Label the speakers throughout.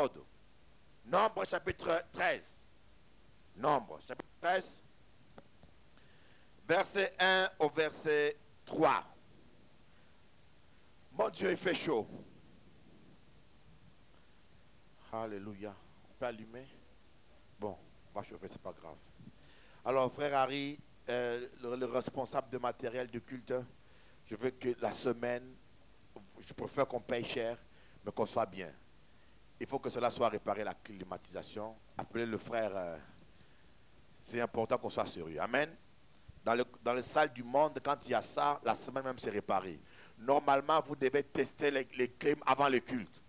Speaker 1: Exode. Nombre chapitre 13. Nombre chapitre 13. Verset 1 au verset 3. Mon Dieu, il fait chaud. Alléluia. On peut allumer? Bon, on va chauffer, c'est pas grave. Alors, frère Harry, le responsable de matériel de culte, je veux que la semaine, je préfère qu'on paye cher, mais qu'on soit bien. Il faut que cela soit réparé, la climatisation. Appelez le frère. C'est important qu'on soit sérieux. Amen. Dans les salles du monde, quand il y a ça, la semaine même c'est réparé. Normalement, vous devez tester les clims avant le culte.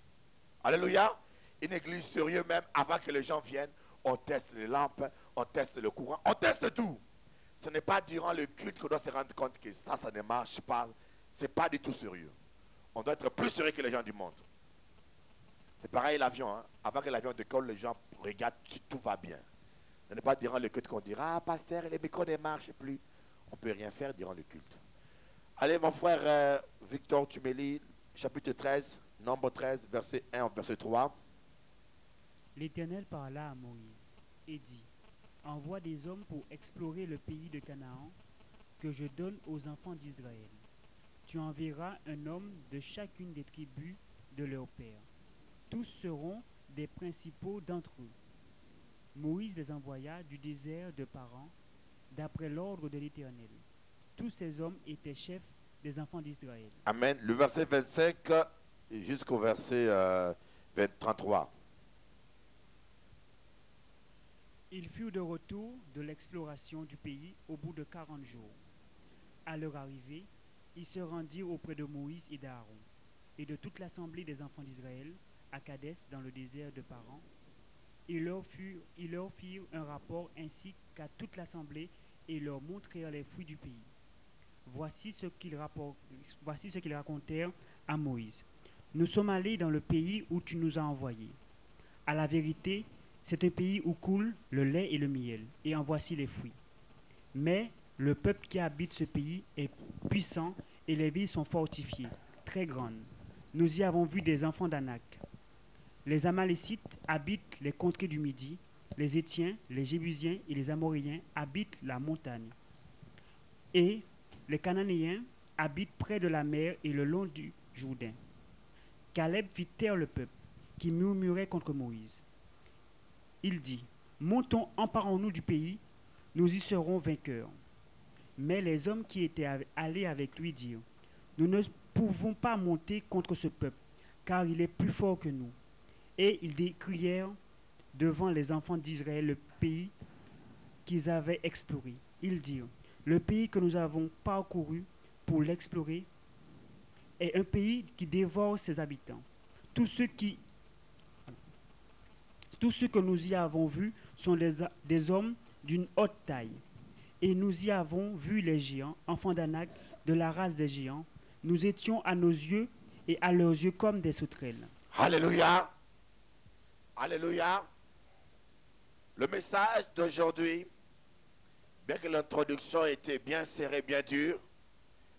Speaker 1: Alléluia. Une église sérieuse même, avant que les gens viennent, on teste les lampes, on teste le courant, on teste tout. Ce n'est pas durant le culte qu'on doit se rendre compte que ça ne marche pas. Ce n'est pas du tout sérieux. On doit être plus sérieux que les gens du monde. C'est pareil l'avion. Hein? Avant que l'avion décolle, les gens regardent si tout va bien. Ce n'est pas durant le culte qu'on dira, ah pasteur, les micros ne marchent plus. On ne peut rien faire durant le culte. Allez mon frère Victor, tu me lis chapitre 13, nombre 13, verset 1 au verset 3.
Speaker 2: L'Éternel parla à Moïse et dit, envoie des hommes pour explorer le pays de Canaan que je donne aux enfants d'Israël. Tu enverras un homme de chacune des tribus de leur père. Tous seront des principaux d'entre eux. Moïse les envoya du désert de Paran, d'après l'ordre de l'Éternel. Tous ces hommes étaient chefs des enfants d'Israël.
Speaker 1: Amen. Le verset 25 jusqu'au verset 33.
Speaker 2: Ils furent de retour de l'exploration du pays au bout de 40 jours. À leur arrivée, ils se rendirent auprès de Moïse et d'Aaron, et de toute l'assemblée des enfants d'Israël, à Kadès, dans le désert de Paran. Ils leur firent un rapport ainsi qu'à toute l'assemblée, et leur montrèrent les fruits du pays. Voici ce qu'ils racontèrent à Moïse. Nous sommes allés dans le pays où tu nous as envoyés. À la vérité, c'est un pays où coule le lait et le miel, et en voici les fruits. Mais le peuple qui habite ce pays est puissant, et les villes sont fortifiées, très grandes. Nous y avons vu des enfants d'Anak. Les Amalécites habitent les contrées du Midi, les Étiens, les Jébusiens et les Amoréens habitent la montagne. Et les Cananéens habitent près de la mer et le long du Jourdain. Caleb fit taire le peuple, qui murmurait contre Moïse. Il dit, montons, emparons-nous du pays, nous y serons vainqueurs. Mais les hommes qui étaient allés avec lui dirent, nous ne pouvons pas monter contre ce peuple, car il est plus fort que nous. Et ils décrièrent devant les enfants d'Israël le pays qu'ils avaient exploré. Ils dirent, le pays que nous avons parcouru pour l'explorer est un pays qui dévore ses habitants. Tous ceux que nous y avons vus sont des hommes d'une haute taille. Et nous y avons vu les géants, enfants d'Anak, de la race des géants. Nous étions à nos yeux et à leurs yeux comme des sauterelles.
Speaker 1: Alléluia. Alléluia. Le message d'aujourd'hui, bien que l'introduction était bien serrée, bien dure,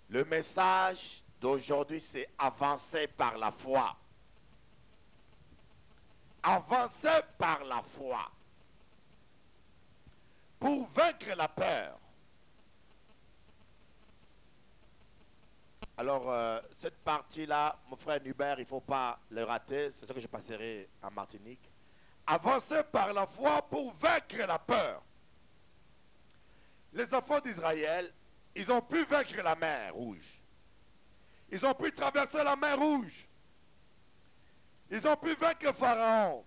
Speaker 1: le message d'aujourd'hui, c'est avancer par la foi. Avancer par la foi. Pour vaincre la peur. Alors, cette partie-là, mon frère Hubert, il ne faut pas le rater. C'est ce que je passerai en Martinique. Avancer par la foi pour vaincre la peur. Les enfants d'Israël, ils ont pu vaincre la mer Rouge. Ils ont pu traverser la mer Rouge. Ils ont pu vaincre Pharaon.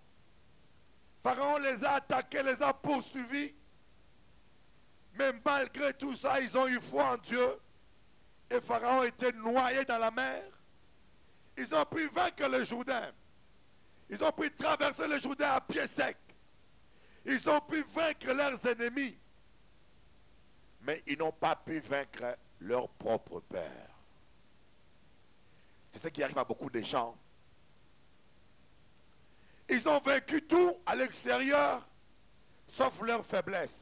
Speaker 1: Pharaon les a attaqués, les a poursuivis. Mais malgré tout ça, ils ont eu foi en Dieu. Et Pharaon était noyé dans la mer. Ils ont pu vaincre le Jourdain. Ils ont pu traverser le Jourdain à pied sec. Ils ont pu vaincre leurs ennemis. Mais ils n'ont pas pu vaincre leur propre père. C'est ce qui arrive à beaucoup de gens. Ils ont vaincu tout à l'extérieur, sauf leur faiblesse.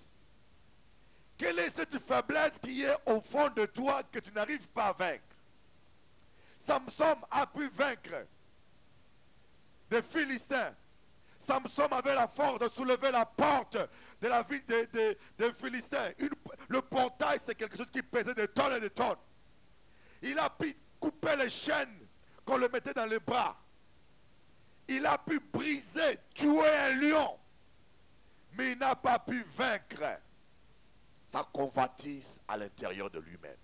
Speaker 1: Quelle est cette faiblesse qui est au fond de toi que tu n'arrives pas à vaincre? Samson a pu vaincre des Philistins Samson avait la force de soulever la porte de la ville des Philistins. Le portail, c'est quelque chose qui pesait des tonnes et des tonnes. Il a pu couper les chaînes qu'on le mettait dans les bras. Il a pu briser, tuer un lion. Mais il n'a pas pu vaincre sa convoitise à l'intérieur de lui-même.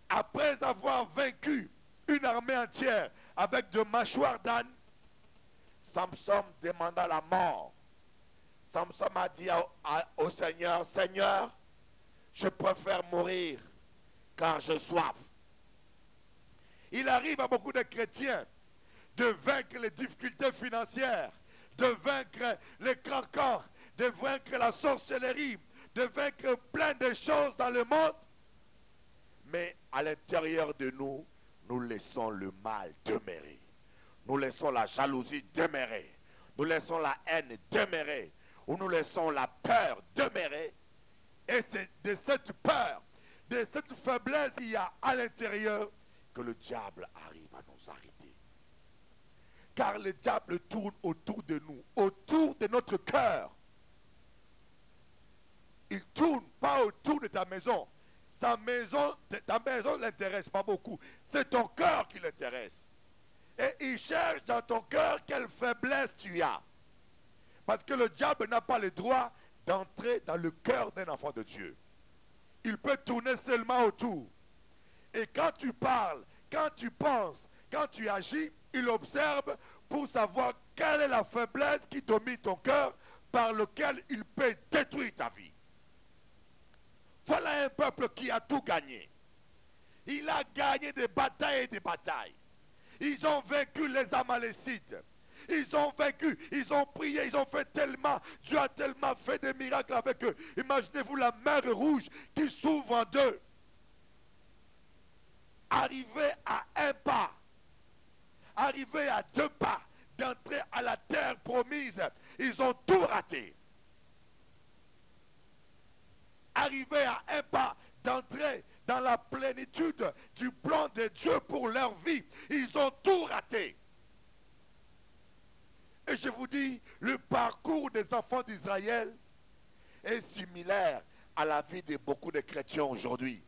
Speaker 1: Après avoir vaincu une armée entière avec de mâchoires d'âne, Samson demanda la mort. Samson a dit au Seigneur, Seigneur, je préfère mourir car j'ai soif. Il arrive à beaucoup de chrétiens de vaincre les difficultés financières, de vaincre les cancans, de vaincre la sorcellerie, de vaincre plein de choses dans le monde. Mais à l'intérieur de nous, nous laissons le mal demeurer. Nous laissons la jalousie demeurer. Nous laissons la haine demeurer. Ou nous laissons la peur demeurer. Et c'est de cette peur, de cette faiblesse qu'il y a à l'intérieur que le diable arrive à nous arrêter. Car le diable tourne autour de nous, autour de notre cœur. Il tourne pas autour de ta maison. Ta maison ne l'intéresse pas beaucoup. C'est ton cœur qui l'intéresse. Et il cherche dans ton cœur quelle faiblesse tu as. Parce que le diable n'a pas le droit d'entrer dans le cœur d'un enfant de Dieu. Il peut tourner seulement autour. Et quand tu parles, quand tu penses, quand tu agis, il observe pour savoir quelle est la faiblesse qui domine ton cœur par lequel il peut détruire ta vie. Voilà un peuple qui a tout gagné. Il a gagné des batailles et des batailles. Ils ont vaincu les Amalécites. Ils ont vaincu, ils ont prié, ils ont fait tellement. Dieu a tellement fait des miracles avec eux. Imaginez-vous la mer rouge qui s'ouvre en deux. Arrivé à un pas, arrivé à 2 pas d'entrer à la terre promise, ils ont tout raté. Arrivé à un pas d'entrer dans la plénitude du plan de Dieu pour leur vie, ils ont tout raté. Et je vous dis, le parcours des enfants d'Israël est similaire à la vie de beaucoup de chrétiens aujourd'hui,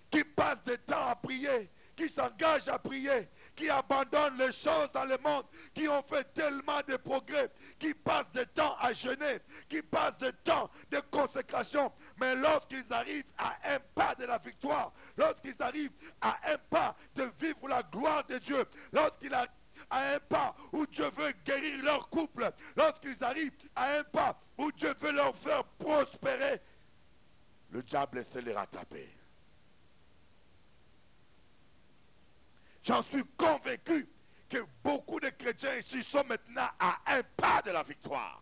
Speaker 1: qui passent du temps à prier, qui s'engagent à prier, qui abandonnent les choses dans le monde, qui ont fait tellement de progrès, qui passent du temps à jeûner, qui passent du temps de consécration. Mais lorsqu'ils arrivent à un pas de la victoire, lorsqu'ils arrivent à un pas de vivre la gloire de Dieu, lorsqu'ils arrivent à un pas où Dieu veut guérir leur couple, lorsqu'ils arrivent à un pas où Dieu veut leur faire prospérer, le diable essaie de les rattraper. J'en suis convaincu que beaucoup de chrétiens ici sont maintenant à un pas de la victoire.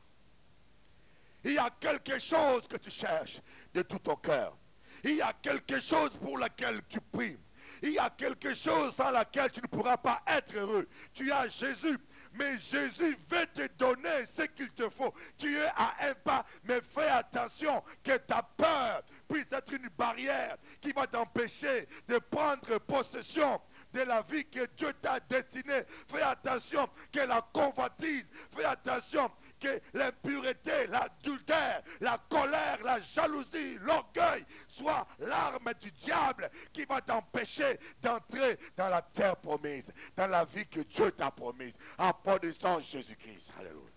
Speaker 1: Il y a quelque chose que tu cherches de tout ton cœur. Il y a quelque chose pour laquelle tu pries. Il y a quelque chose dans laquelle tu ne pourras pas être heureux. Tu as Jésus, mais Jésus veut te donner ce qu'il te faut. Tu es à un pas, mais fais attention que ta peur puisse être une barrière qui va t'empêcher de prendre possession de la vie que Dieu t'a destinée. Fais attention que la convoitise, fais attention que l'impureté, l'adultère, la colère, la jalousie, l'orgueil soient l'arme du diable qui va t'empêcher d'entrer dans la terre promise, dans la vie que Dieu t'a promise, à part du sang Jésus-Christ. Alléluia.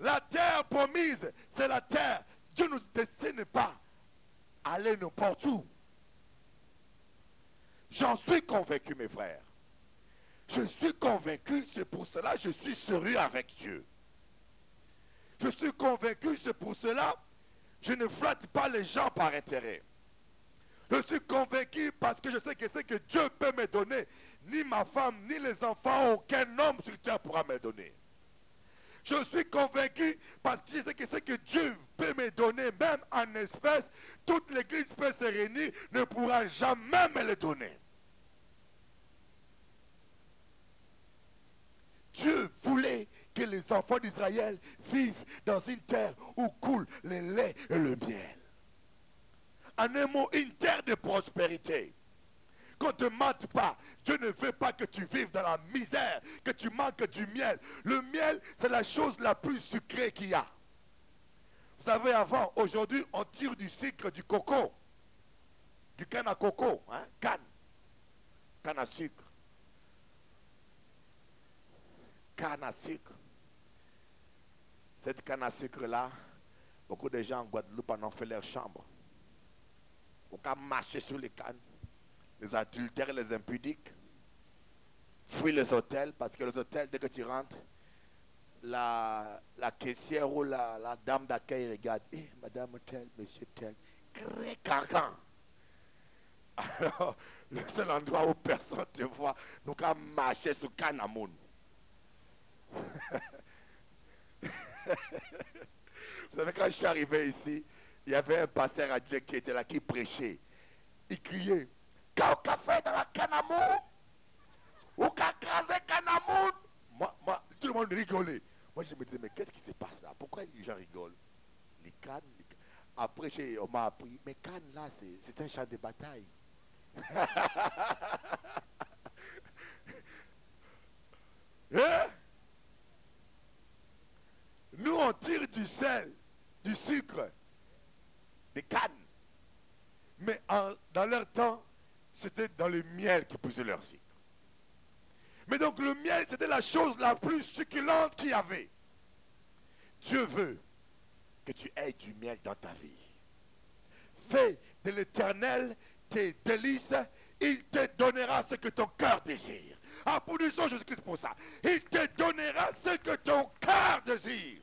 Speaker 1: La terre promise, c'est la terre. Dieu ne nous destine pas à aller n'importe où. J'en suis convaincu, mes frères. Je suis convaincu, c'est pour cela que je suis sérieux avec Dieu. Je suis convaincu, c'est pour cela que je ne flatte pas les gens par intérêt. Je suis convaincu parce que je sais que ce que Dieu peut me donner, ni ma femme, ni les enfants, aucun homme sur terre pourra me donner. Je suis convaincu parce que je sais que ce que Dieu peut me donner, même en espèces, toute l'église peut se réunir, ne pourra jamais me le donner. Dieu voulait que les enfants d'Israël vivent dans une terre où coule le lait et le miel. En un mot, une terre de prospérité. Qu'on ne te mente pas. Dieu ne veut pas que tu vives dans la misère, que tu manques du miel. Le miel, c'est la chose la plus sucrée qu'il y a. Vous savez, avant, aujourd'hui, on tire du sucre du coco. Du canne à coco, hein? Canne à sucre. Canne à sucre. Cette canne à sucre-là, beaucoup de gens en Guadeloupe en ont fait leur chambre. On peut marcher sur les cannes, les adultères, les impudiques, fuir les hôtels, parce que les hôtels, dès que tu rentres, la caissière ou la dame d'accueil regarde, madame tel, monsieur tel, cancan. Alors, le seul endroit où personne te voit, nous allons marcher sur Canamoun. Vous savez, quand je suis arrivé ici, il y avait un pasteur à Dieu qui était là, qui prêchait. Il criait, qu'a fait dans la Canamoun? Ou qu'a crasé Canamoun? Moi, tout le monde rigolait. Moi, je me disais, mais qu'est-ce qui se passe là? Pourquoi les gens rigolent? Les cannes. Après, on m'a appris, mais Cannes là, c'est un champ de bataille. Hein? Nous, on tire du sel, du sucre, des cannes. Mais dans leur temps, c'était dans le miel qui poussait leur sucre. Mais donc le miel, c'était la chose la plus succulente qu'il y avait. Dieu veut que tu aies du miel dans ta vie. Fais de l'Éternel tes délices, il te donnera ce que ton cœur désire. Applaudissons Jésus-Christ pour ça. Il te donnera ce que ton cœur désire.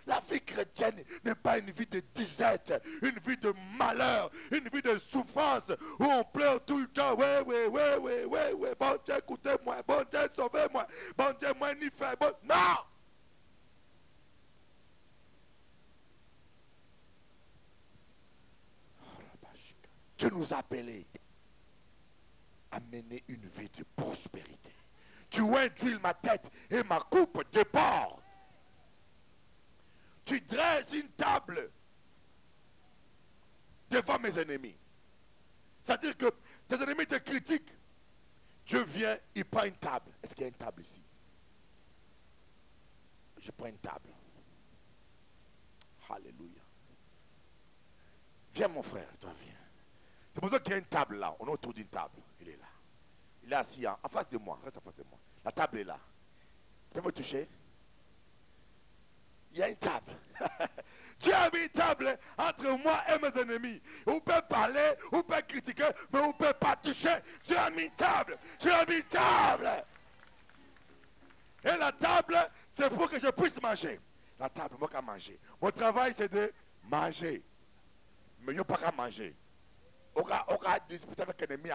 Speaker 1: La vie chrétienne n'est pas une vie de disette, une vie de malheur, une vie de souffrance où on pleure tout le temps. Ouais, bon Dieu, écoutez-moi, bon Dieu, sauvez-moi, bon Dieu, moi, ni fait, bon. Non! Dieu nous a appelés à mener une vie de prospérité. Tu induis ma tête et ma coupe déborde. Tu dresses une table devant mes ennemis. C'est-à-dire que tes ennemis te critiquent. Dieu vient, il prend une table. Est-ce qu'il y a une table ici? Je prends une table. Alléluia. Viens mon frère, toi viens. C'est pour ça qu'il y a une table là. On est autour d'une table. Il est là. Il est assis en face de moi. Reste en face de moi. La table est là. Tu peux me toucher? Il y a une table. Dieu a mis une table entre moi et mes ennemis. On peut parler, on peut critiquer, mais on ne peut pas toucher. Dieu a mis une table. Dieu a mis une table. Et la table, c'est pour que je puisse manger. La table, moi, qu'à manger. Mon travail, c'est de manger. Mais je ne peux pas manger. On va discuter avec l'ennemi.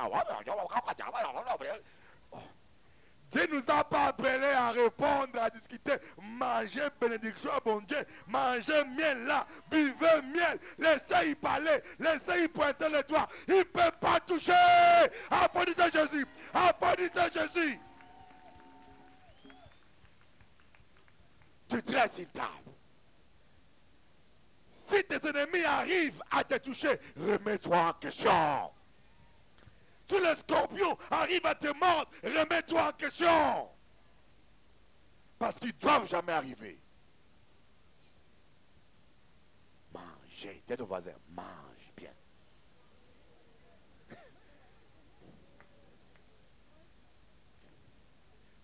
Speaker 1: Dieu ne nous a pas appelés à répondre, à discuter. Mangez bénédiction, bon Dieu. Mangez miel là. Buvez miel. Laissez-y parler. Laissez-y pointer les doigts. Il ne peut pas toucher. Applaudissez Jésus. Applaudissez Jésus. Tu dresses une table. Si tes ennemis arrivent à te toucher, remets-toi en question. Si les scorpions arrivent à te mordre, remets-toi en question. Parce qu'ils ne doivent jamais arriver. Mangez. Dis à ton voisin, mange bien.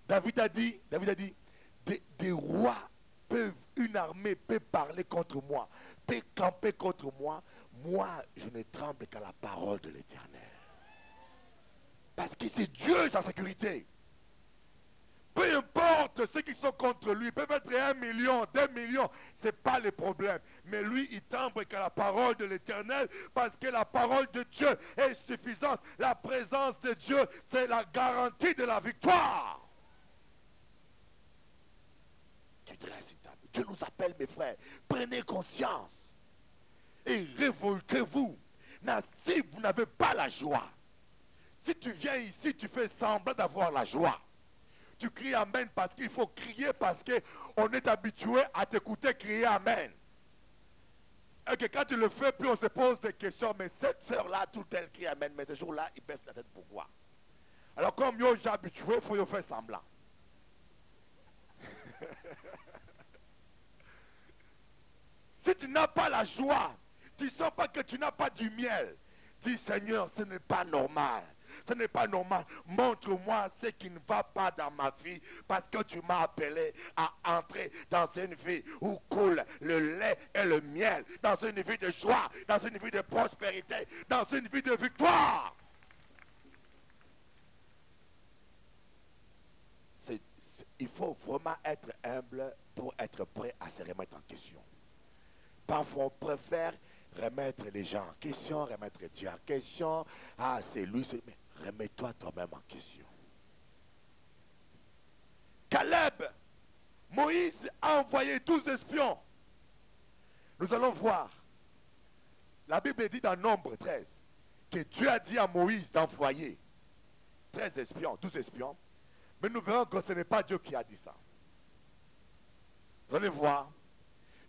Speaker 1: David a dit, des rois peuvent, une armée peut parler contre moi, peut camper contre moi. Moi, je ne tremble qu'à la parole de l'Éternel. Parce que c'est Dieu sa sécurité. Peu importe ceux qui sont contre lui, peuvent être 1 million, 2 millions, ce n'est pas le problème. Mais lui, il tremble qu'à la parole de l'Éternel, parce que la parole de Dieu est suffisante. La présence de Dieu, c'est la garantie de la victoire. Tu dresses une table. Dieu nous appelle, mes frères. Prenez conscience et révoltez-vous. Si vous n'avez pas la joie, si tu viens ici, tu fais semblant d'avoir la joie. Tu cries Amen parce qu'il faut crier, parce qu'on est habitué à t'écouter crier Amen. Et que quand tu le fais, puis on se pose des questions. Mais cette sœur-là, tout elle qui amène, mais ce jour-là, il baisse la tête. Pourquoi? Alors comme yo j'ai habitué, il faut faire semblant. Si tu n'as pas la joie, tu ne sens pas que tu n'as pas du miel. Dis Seigneur, ce n'est pas normal. Ce n'est pas normal. Montre-moi ce qui ne va pas dans ma vie parce que tu m'as appelé à entrer dans une vie où coule le lait et le miel. Dans une vie de joie, dans une vie de prospérité, dans une vie de victoire. Il faut vraiment être humble pour être prêt à se remettre en question. Parfois, on préfère remettre les gens en question, remettre Dieu en question. Ah, c'est lui, c'est... Mais remets-toi toi-même en question. Caleb, Moïse a envoyé 12 espions. Nous allons voir. La Bible dit dans Nombre 13 que Dieu a dit à Moïse d'envoyer 13 espions, 12 espions. Mais nous verrons que ce n'est pas Dieu qui a dit ça. Vous allez voir.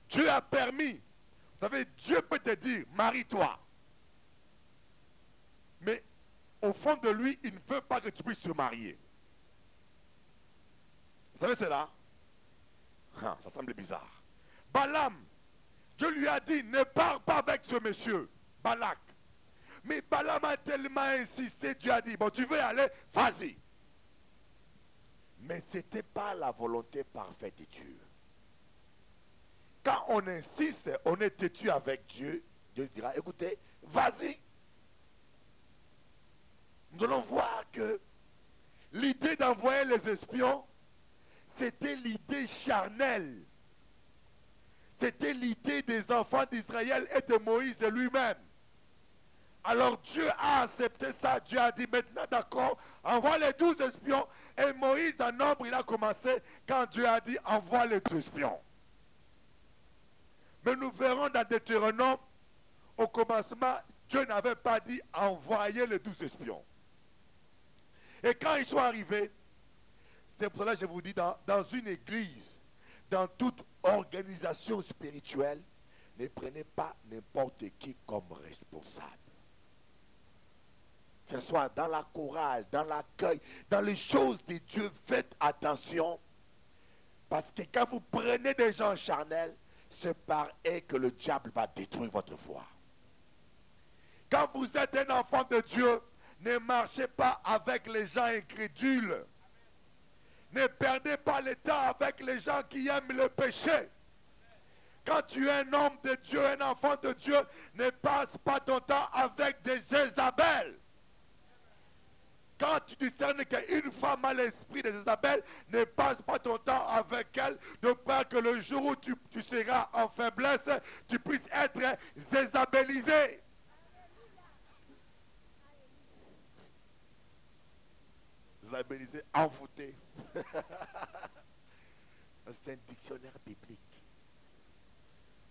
Speaker 1: Dieu a permis. Vous savez, Dieu peut te dire, marie-toi. Mais au fond de lui, il ne veut pas que tu puisses te marier. Vous savez cela? Ah, ça semble bizarre. Balaam, Dieu lui a dit, ne pars pas avec ce monsieur, Balak. Mais Balaam a tellement insisté, Dieu a dit, bon, tu veux aller, vas-y. Mais ce n'était pas la volonté parfaite de Dieu. Quand on insiste, on est têtu avec Dieu, Dieu dira, écoutez, vas-y. Nous allons voir que l'idée d'envoyer les espions, c'était l'idée charnelle. C'était l'idée des enfants d'Israël et de Moïse de lui-même. Alors Dieu a accepté ça. Dieu a dit, maintenant d'accord, envoie les 12 espions. Et Moïse, en nombre, il a commencé quand Dieu a dit, envoie les 12 espions. Mais nous verrons dans Deutéronome, au commencement, Dieu n'avait pas dit envoyer les 12 espions. Et quand ils sont arrivés, c'est pour cela que je vous dis, dans une église, dans toute organisation spirituelle, ne prenez pas n'importe qui comme responsable. Que ce soit dans la chorale, dans l'accueil, dans les choses de Dieu, faites attention. Parce que quand vous prenez des gens charnels, c'est par eux que le diable va détruire votre foi. Quand vous êtes un enfant de Dieu, ne marchez pas avec les gens incrédules. Ne perdez pas le temps avec les gens qui aiment le péché. Quand tu es un homme de Dieu, un enfant de Dieu, ne passe pas ton temps avec des Jézabel. Quand tu discernes qu'une femme a l'esprit de Jézabel, ne passe pas ton temps avec elle, de peur que le jour où tu seras en faiblesse, tu puisses être Jézabelisé. Jézabelisé, envoûté. C'est un dictionnaire biblique.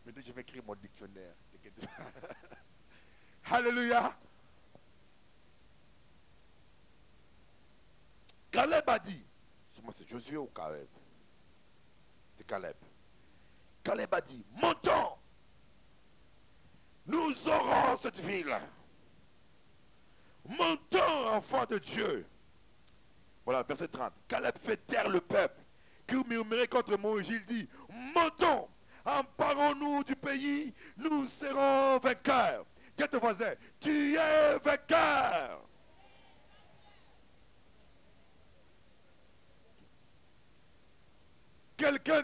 Speaker 1: Maintenant, je vais écrire mon dictionnaire. Alléluia. Caleb a dit, c'est Josué ou Caleb? C'est Caleb. Caleb a dit, montons, nous aurons cette ville. Montons, enfants de Dieu. Voilà, verset 30. Caleb fait taire le peuple qui murmurait contre Moïse. Il dit, montons, emparons-nous du pays, nous serons vainqueurs. Dis à ton voisin, tu es vainqueur. Quelqu'un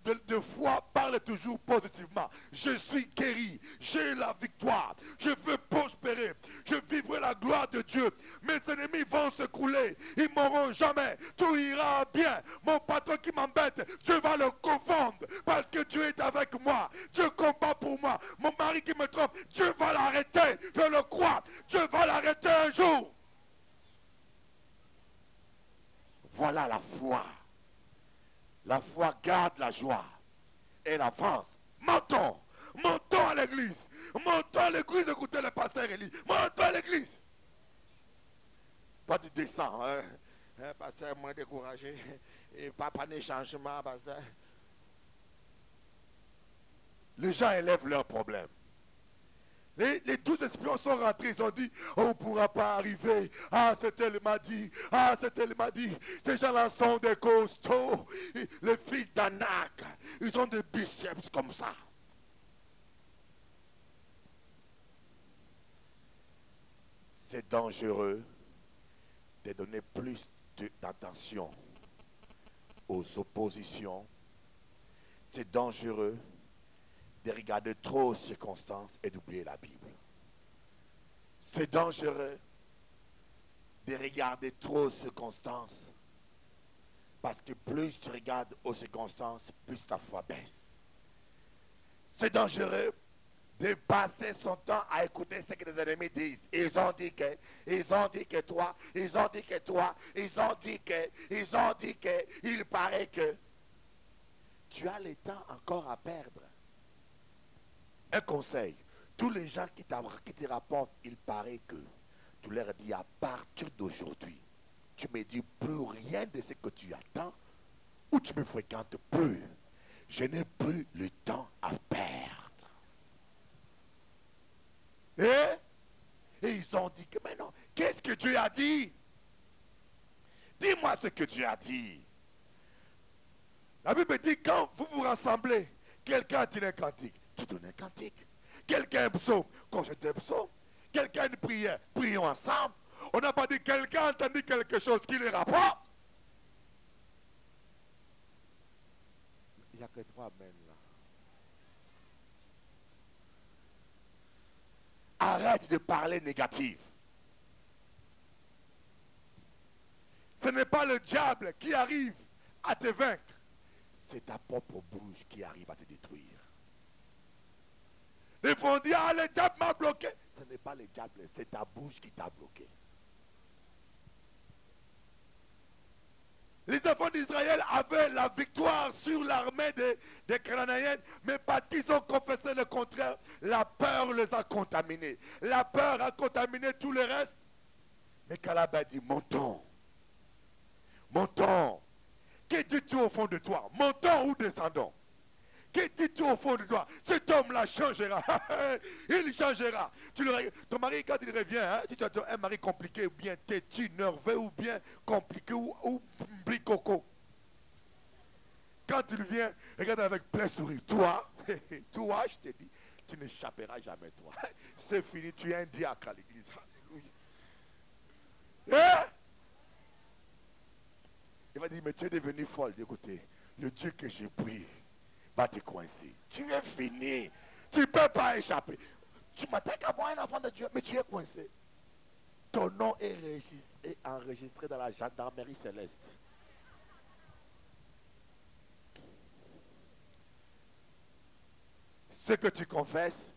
Speaker 1: de foi parle toujours positivement. Je suis guéri, j'ai la victoire, je veux prospérer, je vivrai la gloire de Dieu. Mes ennemis vont se couler, ils m'auront jamais, tout ira bien. Mon patron qui m'embête, Dieu va le confondre parce que Dieu est avec moi. Dieu combat pour moi. Mon mari qui me trompe, Dieu va l'arrêter, je le crois. Dieu va l'arrêter un jour. Voilà la foi. La foi garde la joie et l'avance. Montons, montons à l'église. Montons à l'église, écoutez le pasteur Élie. Montons à l'église. Pas tu descends, hein. Pasteur, moi découragé. Et pas de changement, pasteur. Les gens élèvent leurs problèmes. Les 12 espions sont rentrés, ils ont dit, on ne pourra pas arriver. Ah, c'est elle m'a dit. Ah, c'est elle m'a dit. Ces gens-là sont des costauds. Les fils d'Anak, ils ont des biceps comme ça. C'est dangereux de donner plus d'attention aux oppositions. C'est dangereux de regarder trop aux circonstances et d'oublier la Bible. C'est dangereux de regarder trop aux circonstances, parce que plus tu regardes aux circonstances, plus ta foi baisse. C'est dangereux de passer son temps à écouter ce que les ennemis disent. Ils ont dit que, ils ont dit que toi, ils ont dit que toi, ils ont dit que, ils ont dit que, il paraît que. Tu as le temps encore à perdre. Un conseil, tous les gens qui te rapportent, il paraît que, tu leur dis à partir d'aujourd'hui, tu ne me dis plus rien de ce que tu attends, ou tu ne me fréquentes plus. Je n'ai plus le temps à perdre. Et ils ont dit que, mais non, qu'est-ce que Dieu a dit? Dis-moi ce que Dieu a dit. La Bible dit, quand vous vous rassemblez, quelqu'un dit un cantique, tu donnes un cantique. Quelqu'un un psaume, conjette un psaume. Quelqu'un une prière, prions ensemble. On n'a pas dit quelqu'un a entendu quelque chose qui les rapporte. Il n'y a que 3 amens là. Arrête de parler négatif. Ce n'est pas le diable qui arrive à te vaincre. C'est ta propre bouche qui arrive à te détruire. Les gens disent, ah, le diable m'a bloqué. Ce n'est pas le diable, c'est ta bouche qui t'a bloqué. Les enfants d'Israël avaient la victoire sur l'armée des Cananéens, mais parce qu'ils ont confessé le contraire, la peur les a contaminés. La peur a contaminé tout le reste. Mais Caleb a dit, montons. Montons. Que dis-tu au fond de toi? Montons ou descendons? Que dis-tu au fond de toi? Cet homme-là changera. Il changera. Ton mari, quand il revient, hein, tu as un mari compliqué, ou bien têtu, nerveux, ou bien compliqué, ou bricoco. Quand il vient, regarde avec plein sourire. Toi, toi, je te dis, tu n'échapperas jamais, toi. C'est fini, tu es un diacre à l'église. Alléluia. Il va dire, mais tu es devenu folle. Écoutez, le Dieu que j'ai pris va te coincer. Tu es fini. Tu ne peux pas échapper. Tu m'attaques à moi, un enfant de Dieu, mais tu es coincé. Ton nom est enregistré dans la gendarmerie céleste. Ce que tu confesses,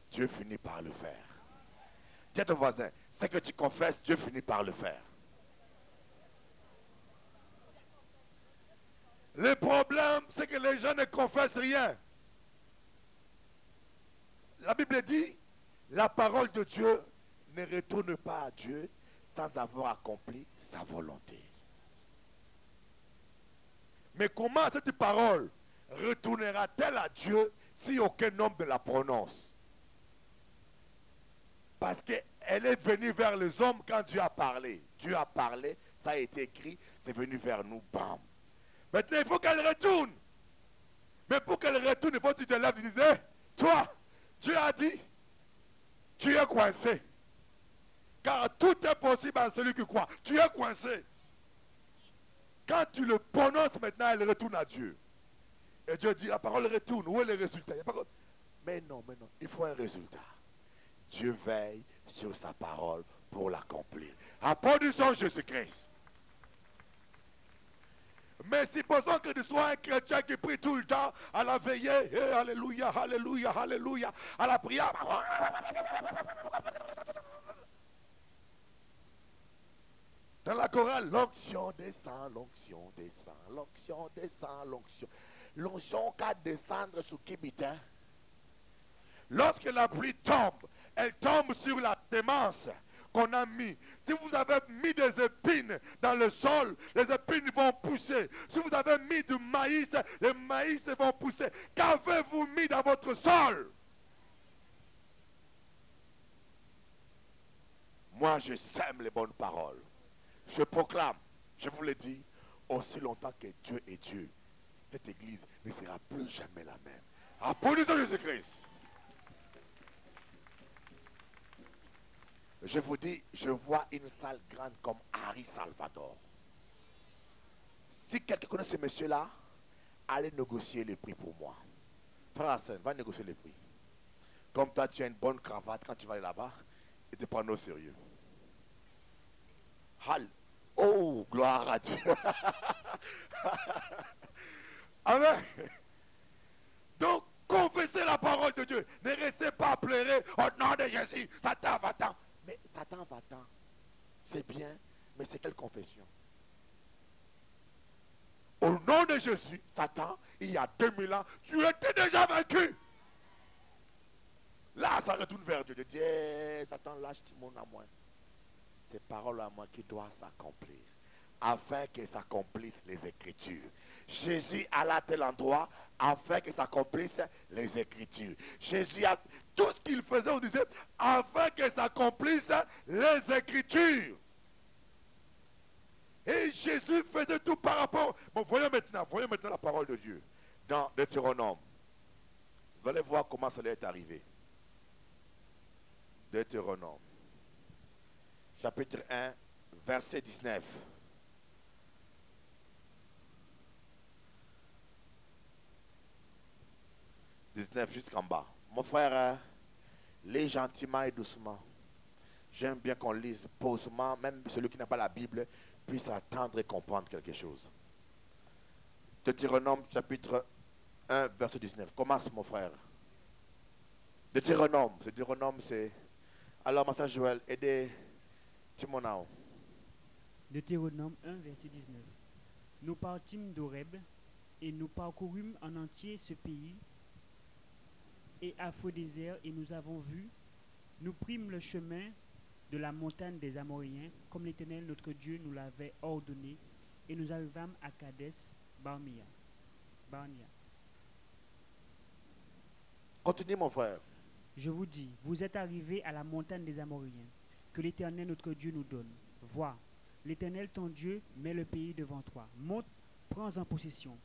Speaker 1: Dieu finit par le faire. Dis à ton voisin, ce que tu confesses, Dieu finit par le faire. Le problème, c'est que les gens ne confessent rien. La Bible dit, la parole de Dieu ne retourne pas à Dieu sans avoir accompli sa volonté. Mais comment cette parole retournera-t-elle à Dieu si aucun homme ne la prononce? Parce qu'elle est venue vers les hommes quand Dieu a parlé. Dieu a parlé, ça a été écrit, c'est venu vers nous, bam. Maintenant, il faut qu'elle retourne. Mais pour qu'elle retourne, il faut que tu te lèves et tu dis, toi, Dieu a dit, tu es coincé. Car tout est possible à celui qui croit. Tu es coincé. Quand tu le prononces maintenant, elle retourne à Dieu. Et Dieu dit, la parole retourne. Où est le résultat? Mais non, il faut un résultat. Dieu veille sur sa parole pour l'accomplir. Applaudissons Jésus-Christ. Mais supposons que tu sois un chrétien qui prie tout le temps à la veillée, alléluia, alléluia, alléluia, à la prière. Dans la chorale, l'onction descend, l'onction descend, l'onction descend, l'onction. L'onction qu'à descendre sur Kibitin. Lorsque la pluie tombe, elle tombe sur la sémence qu'on a mis. Si vous avez mis des épines dans le sol, les épines vont pousser. Si vous avez mis du maïs, les maïs vont pousser. Qu'avez-vous mis dans votre sol? Moi, je sème les bonnes paroles. Je proclame, je vous le dis, aussi longtemps que Dieu est Dieu, cette église ne sera plus jamais la même. Applaudissons Jésus-Christ. Je vous dis, je vois une salle grande comme Harry Salvador. Si quelqu'un connaît ce monsieur-là, allez négocier les prix pour moi. Frère Hassan, va négocier les prix. Comme toi, tu as une bonne cravate quand tu vas aller là-bas, et te prends au sérieux. Oh, gloire à Dieu. Amen. Donc, confessez la parole de Dieu. Ne restez pas à pleurer au nom de Jésus. Satan, va-t'en. Mais Satan, va-t'en. C'est bien, mais c'est quelle confession? Au nom de Jésus, Satan, il y a 2000 ans, tu étais déjà vaincu. Là, ça retourne vers Dieu. Dieu dit, Satan, lâche mon à moi. Ces paroles à moi qui doivent s'accomplir. Afin que s'accomplissent les Écritures. Jésus alla à tel endroit afin que s'accomplissent les Écritures. Jésus a tout ce qu'il faisait, on disait, afin que s'accomplissent les Écritures. Et Jésus faisait tout par rapport. Bon, voyons maintenant la parole de Dieu dans Deutéronome. Vous allez voir comment cela est arrivé. Deutéronome, chapitre 1, verset 19. Jusqu'en bas. Mon frère, lis gentiment et doucement. J'aime bien qu'on lise pausemement, même celui qui n'a pas la Bible puisse attendre et comprendre quelque chose. Deutéronome chapitre 1, verset 19. Commence, mon frère. Deutéronome, c'est... Alors, ma soeur Joël, aidez Timonao.
Speaker 2: Deutéronome 1, verset 19. Nous partîmes d'Horeb et nous parcourûmes en entier ce pays et à feu désert, et nous avons vu, nous prîmes le chemin de la montagne des Amoréens, comme l'Éternel notre Dieu nous l'avait ordonné, et nous arrivâmes à Kades Barnea.
Speaker 1: Continue, mon frère.
Speaker 2: Je vous dis, vous êtes arrivés à la montagne des Amoréens, que l'Éternel notre Dieu nous donne. Vois, l'Éternel ton Dieu met le pays devant toi. Monte, prends en possession.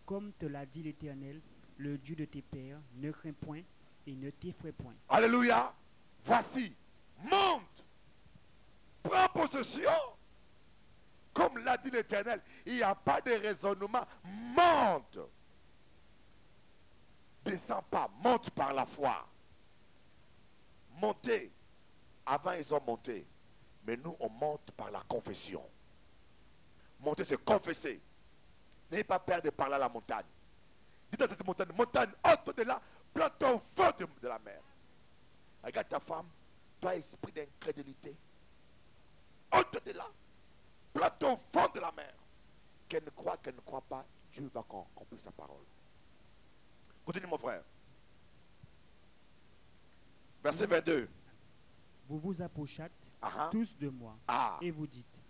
Speaker 2: Comme te l'a dit l'Éternel, le Dieu de tes pères, ne crains point et ne t'effraie point.
Speaker 1: Alléluia. Voici, monte, prends possession. Comme l'a dit l'Éternel, il n'y a pas de raisonnement. Monte. Descends pas, monte par la foi. Montez. Avant, ils ont monté. Mais nous, on monte par la confession. Monter, c'est confesser. N'ayez pas peur de parler à la montagne. Dites à cette montagne, montagne, ôte de là, plante au fond de la mer. Regarde ta femme, toi, esprit d'incrédulité. Ôte de là, plante au fond de la mer. Qu'elle ne croit pas, Dieu va accomplir sa parole. Continue, mon frère. Verset 22.
Speaker 2: Vous vous approchâtes
Speaker 1: Uh-huh.
Speaker 2: tous de moi et vous dites,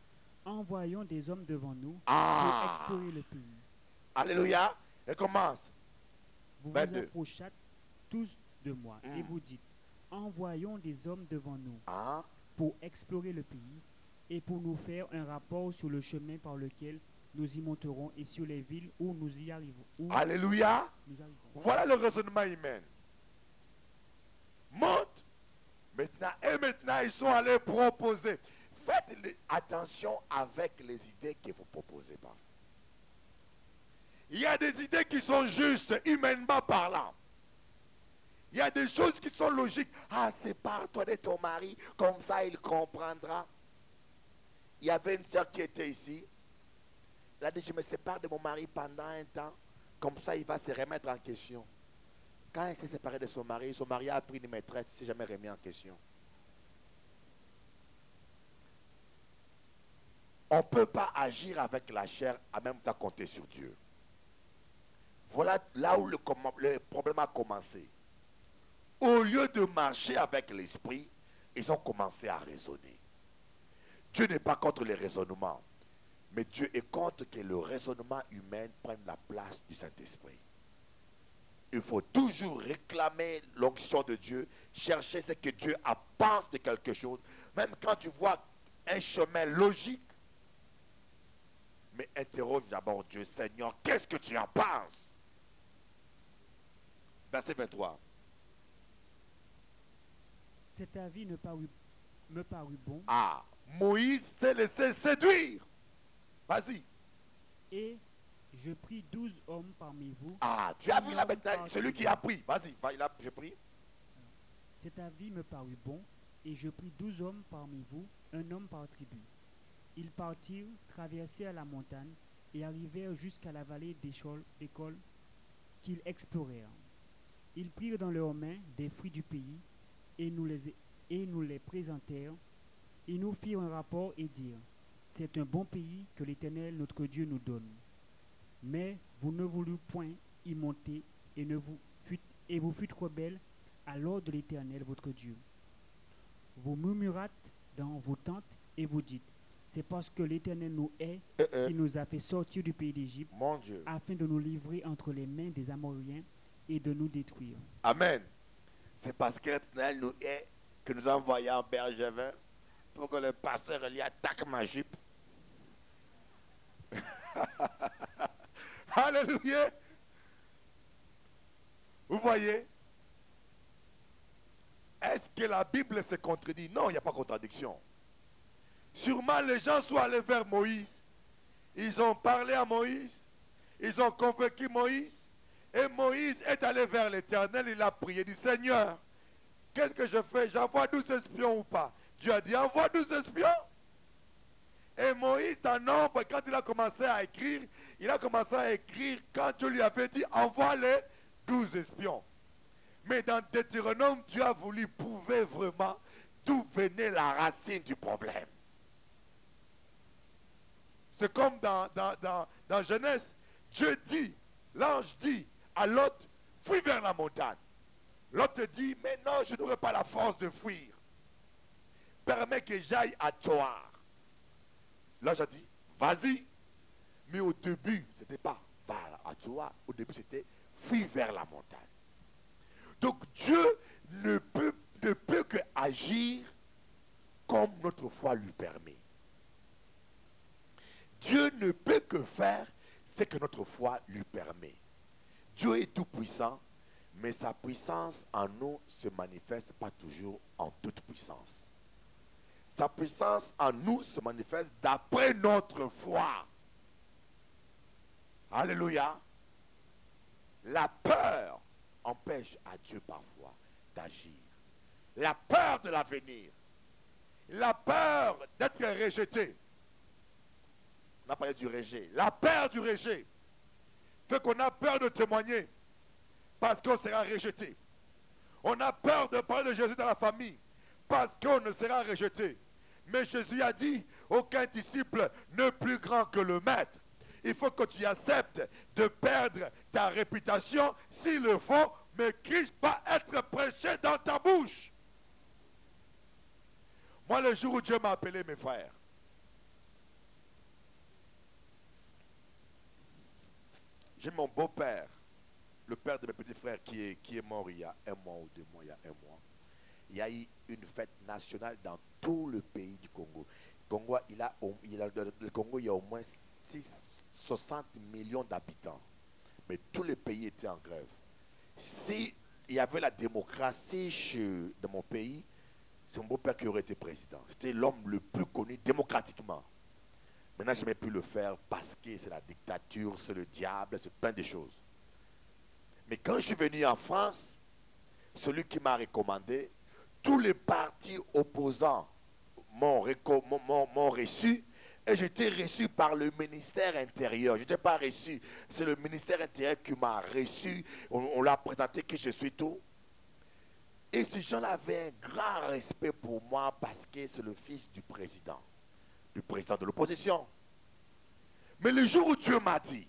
Speaker 2: envoyons des hommes devant nous pour explorer le pays.
Speaker 1: Alléluia. Et commence.
Speaker 2: Vous
Speaker 1: 22.
Speaker 2: vous approchâtes tous de moi et vous dites, envoyons des hommes devant nous pour explorer le pays et pour nous faire un rapport sur le chemin par lequel nous y monterons et sur les villes où nous y arrivons.
Speaker 1: Alléluia. Voilà le raisonnement humain. Monte. Maintenant, ils sont allés proposer. Faites attention avec les idées que vous proposez. Il y a des idées qui sont justes, humainement parlant. Il y a des choses qui sont logiques. Sépare-toi de ton mari, comme ça il comprendra. Il y avait une soeur qui était ici. Elle a dit, je me sépare de mon mari pendant un temps, comme ça il va se remettre en question. Quand elle s'est séparée de son mari a pris une maîtresse, il ne s'est jamais remis en question. On ne peut pas agir avec la chair en même temps compter sur Dieu. Voilà là où le problème a commencé. Au lieu de marcher avec l'esprit, ils ont commencé à raisonner. Dieu n'est pas contre les raisonnements, mais Dieu est contre que le raisonnement humain prenne la place du Saint-Esprit. Il faut toujours réclamer l'onction de Dieu, chercher ce que Dieu pense de quelque chose, Même quand tu vois un chemin logique, mais interroge d'abord Dieu, Seigneur, qu'est-ce que tu en penses? Verset 23.
Speaker 2: Cet avis me parut bon,
Speaker 1: Ah, Moïse s'est laissé séduire. Vas-y.
Speaker 2: et je pris 12 hommes parmi vous.
Speaker 1: Ah, tu as
Speaker 2: un
Speaker 1: vu là
Speaker 2: homme
Speaker 1: maintenant,
Speaker 2: par
Speaker 1: celui
Speaker 2: tribu.
Speaker 1: qui a pris. Vas-y, je prie.
Speaker 2: Cet avis me parut bon, et je pris 12 hommes parmi vous, un homme par tribu. Ils partirent, traversèrent la montagne, et arrivèrent jusqu'à la vallée d'École qu'ils explorèrent. Ils prirent dans leurs mains des fruits du pays, et nous les présentèrent. Ils nous firent un rapport et dirent, c'est un bon pays que l'Éternel notre Dieu nous donne. Mais vous ne voulûtes point y monter, et vous fûtes rebelles à l'ordre de l'Éternel votre Dieu. Vous murmurâtes dans vos tentes et vous dites, c'est parce que l'Éternel nous hait qui nous a fait sortir du pays d'Égypte,
Speaker 1: Mon Dieu.
Speaker 2: afin de nous livrer entre les mains des Amoréens et de nous détruire.
Speaker 1: Amen. C'est parce que l'Éternel nous hait que nous avons envoyé en Bergevin pour que le pasteur lui attaque ma jupe. Alléluia. Vous voyez? Est-ce que la Bible se contredit? Non, il n'y a pas de contradiction. Sûrement les gens sont allés vers Moïse. Ils ont parlé à Moïse. Ils ont convaincu Moïse. Et Moïse est allé vers l'Éternel. Il a prié. Il dit, Seigneur, qu'est-ce que je fais? J'envoie 12 espions ou pas? Dieu a dit, envoie 12 espions. Et Moïse, en nombre, quand il a commencé à écrire, il a commencé à écrire quand Dieu lui avait dit, envoie les 12 espions. Mais dans Deutéronome, Dieu a voulu prouver vraiment d'où venait la racine du problème. C'est comme dans Genèse, Dieu dit, l'ange dit à Lot, fuis vers la montagne. Lot dit, mais non, je n'aurai pas la force de fuir. Permets que j'aille à Tsoar. L'ange a dit, vas-y. Mais au début, ce n'était pas à Tsoar. Au début, c'était fuis vers la montagne. Donc Dieu ne peut que agir comme notre foi lui permet. Dieu ne peut que faire ce que notre foi lui permet. Dieu est tout puissant, mais sa puissance en nous ne se manifeste pas toujours en toute puissance. Sa puissance en nous se manifeste d'après notre foi. Alléluia. La peur empêche à Dieu parfois d'agir. La peur de l'avenir. La peur d'être rejeté. On a parlé du rejet. La peur du rejet fait qu'on a peur de témoigner parce qu'on sera rejeté. On a peur de parler de Jésus dans la famille parce qu'on ne sera rejeté. Mais Jésus a dit, aucun disciple n'est plus grand que le maître. Il faut que tu acceptes de perdre ta réputation s'il le faut, mais Christ va être prêché dans ta bouche. Moi, le jour où Dieu m'a appelé, mes frères, j'ai mon beau-père, le père de mes petits frères qui est mort il y a 1 mois ou 2 mois, il y a 1 mois. Il y a eu une fête nationale dans tout le pays du Congo. Le Congo, il y a au moins 60 millions d'habitants. Mais tout le pays était en grève. Si il y avait la démocratie dans mon pays, c'est mon beau-père qui aurait été président. C'était l'homme le plus connu démocratiquement. Maintenant, je n'ai pu le faire parce que c'est la dictature, c'est le diable, c'est plein de choses. Mais quand je suis venu en France, celui qui m'a recommandé, tous les partis opposants m'ont reçu et j'étais reçu par le ministère intérieur. Je n'étais pas reçu, c'est le ministère intérieur qui m'a reçu. On l'a présenté que je suis tout. Et ces gens-là avaient un grand respect pour moi parce que c'est le fils du président de l'opposition. Mais le jour où Dieu m'a dit,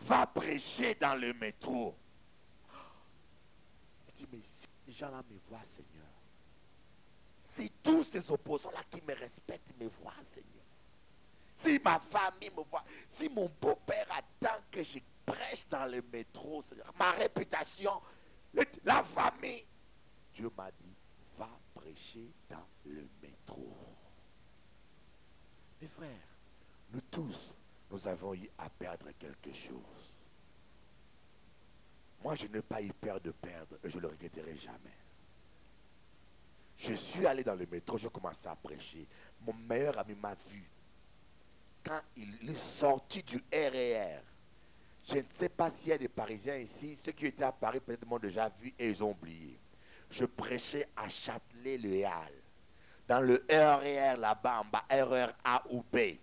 Speaker 1: va prêcher dans le métro. Je dis, mais si les gens-là me voient, Seigneur, si tous ces opposants-là qui me respectent me voient, Seigneur, si ma famille me voit, si mon beau-père attend que je prêche dans le métro, Seigneur, ma réputation, la famille, Dieu m'a dit, va prêcher dans le métro. Mes frères, nous tous, nous avons eu à perdre quelque chose. Moi, je n'ai pas eu peur de perdre et je ne le regretterai jamais. Je suis allé dans le métro, j'ai commencé à prêcher. Mon meilleur ami m'a vu. Quand il est sorti du RER, je ne sais pas s'il y a des Parisiens ici, ceux qui étaient à Paris peut-être m'ont déjà vu et ils ont oublié. Je prêchais à Châtelet-le-Halles, dans le RER là-bas en bas, RER A ou B.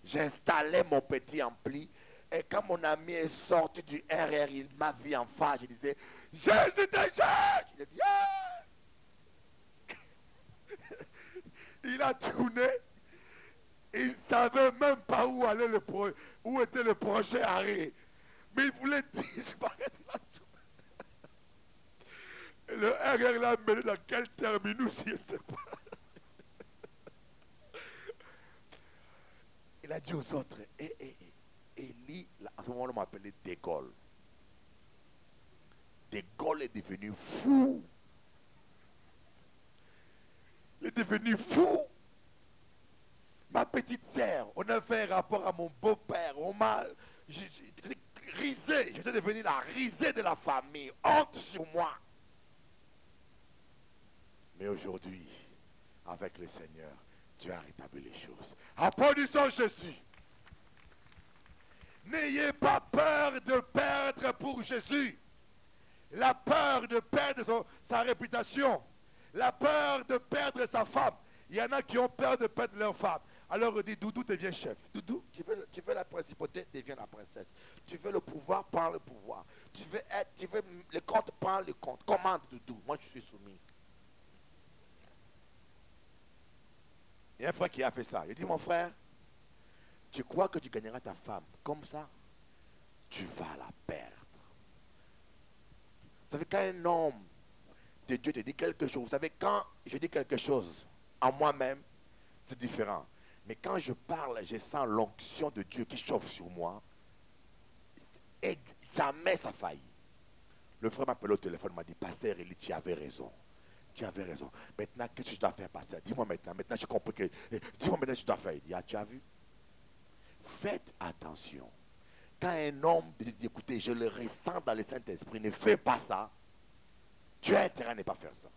Speaker 1: J'installais mon petit ampli et quand mon ami est sorti du RER, il m'a vu en face, je disais, Jésus de Jésus! Il a dit, ah! Il a tourné, il ne savait même pas où allait où était le prochain arrêt. Mais il voulait disparaître là-dessous. Le RR l'a mené dans quel terminus, je ne sais pas. Il a dit aux autres, Élie, à ce moment-là, on m'appelait De Gaulle. De Gaulle est devenu fou. Il est devenu fou. Ma petite sœur, on a fait un rapport à mon beau-père. On m'a risé. J'étais devenu la risée de la famille. Honte sur moi. Mais aujourd'hui, avec le Seigneur, Dieu a rétabli les choses. Applaudissons Jésus. N'ayez pas peur de perdre pour Jésus. La peur de perdre sa réputation. La peur de perdre sa femme. Il y en a qui ont peur de perdre leur femme. Alors on dit, Doudou devient chef. Doudou, tu veux la principauté, deviens la princesse. Tu veux le pouvoir, prends le pouvoir. Tu veux le compte, prends le compte. Commande Doudou, moi je suis soumis. Il y a un frère qui a fait ça. Il dit, mon frère, tu crois que tu gagneras ta femme comme ça, tu vas la perdre. Vous savez, quand un homme de Dieu te dit quelque chose, vous savez, quand je dis quelque chose en moi-même, c'est différent. Mais quand je parle, je sens l'onction de Dieu qui chauffe sur moi. Et jamais ça faillit. Le frère m'a appelé au téléphone, m'a dit, Pasteur Élie, tu avais raison. Tu avais raison. Maintenant, qu'est-ce que je dois faire, Pasteur? Dis-moi maintenant. Maintenant, j'ai compris que... Dis-moi maintenant ce que je dois faire. Il dit, ah, tu as vu? Faites attention. Quand un homme dit, écoutez, je le ressens dans le Saint-Esprit, ne fais pas ça. Tu as intérêt à ne pas faire ça.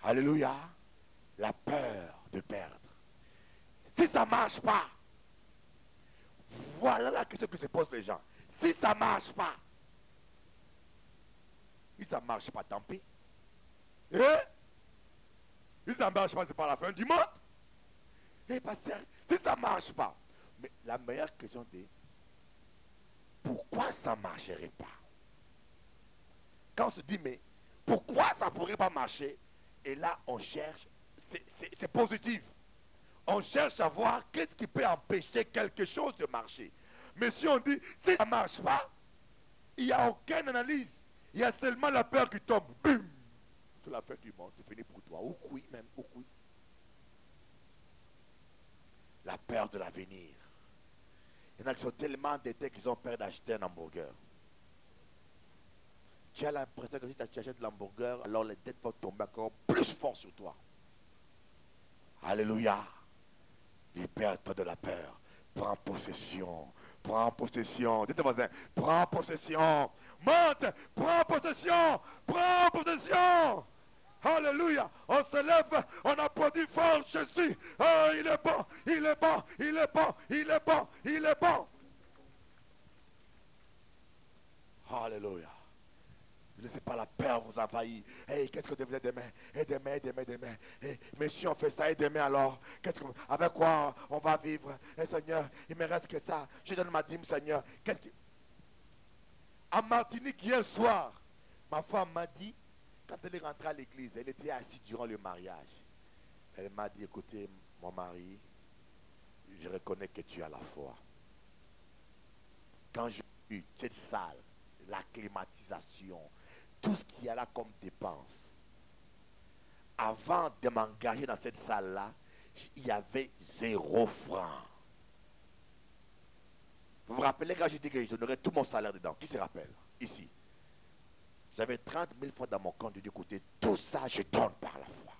Speaker 1: Alléluia. La peur de perdre. Si ça ne marche pas, voilà la question que se posent les gens. Si ça ne marche pas, si ça ne marche pas, tant pis. Si ça ne marche pas, ce n'est pas la fin du monde. Pasteur, si ça ne marche pas. Mais la meilleure question est, pourquoi ça ne marcherait pas? Quand on se dit, mais pourquoi ça ne pourrait pas marcher? Et là, on cherche, c'est positif. On cherche à voir qu'est-ce qui peut empêcher quelque chose de marcher. Mais si on dit, si ça ne marche pas, il n'y a aucune analyse. Il y a seulement la peur qui tombe. Bim! C'est la fin du monde, c'est fini pour toi. Ou oui, même, ou oui. La peur de l'avenir. Il y en a qui sont tellement endettés qu'ils ont peur d'acheter un hamburger. Tu as l'impression que si tu achètes l'hamburger, alors les dettes vont tomber encore plus fort sur toi. Alléluia. Libère-toi de la peur. Prends possession. Prends possession. Dites-le voisin, prends possession. Monte, prends possession. Prends possession. Alléluia. On se lève, on applaudit fort Jésus. Oh, il est bon, il est bon, il est bon, il est bon, il est bon. Alléluia. Ne laissez pas la peur vous envahir. Hey, qu'est-ce que devenez demain? Et demain. Hey, mais si on fait ça, et demain alors, avec quoi on va vivre? Et Seigneur, il me reste que ça. Je donne ma dîme, Seigneur. En Martinique, hier soir, ma femme m'a dit, quand elle est rentrée à l'église, elle était assise durant le mariage. Elle m'a dit, écoutez, mon mari, je reconnais que tu as la foi. Quand j'ai vu cette salle, la climatisation, tout ce qu'il y a là comme dépense. Avant de m'engager dans cette salle-là, il y avait 0 franc. Vous vous rappelez quand j'ai dit que je donnerais tout mon salaire dedans? Qui se rappelle? Ici. J'avais 30 000 francs dans mon compte. Je dis, écoutez, tout ça, je donne par la foi.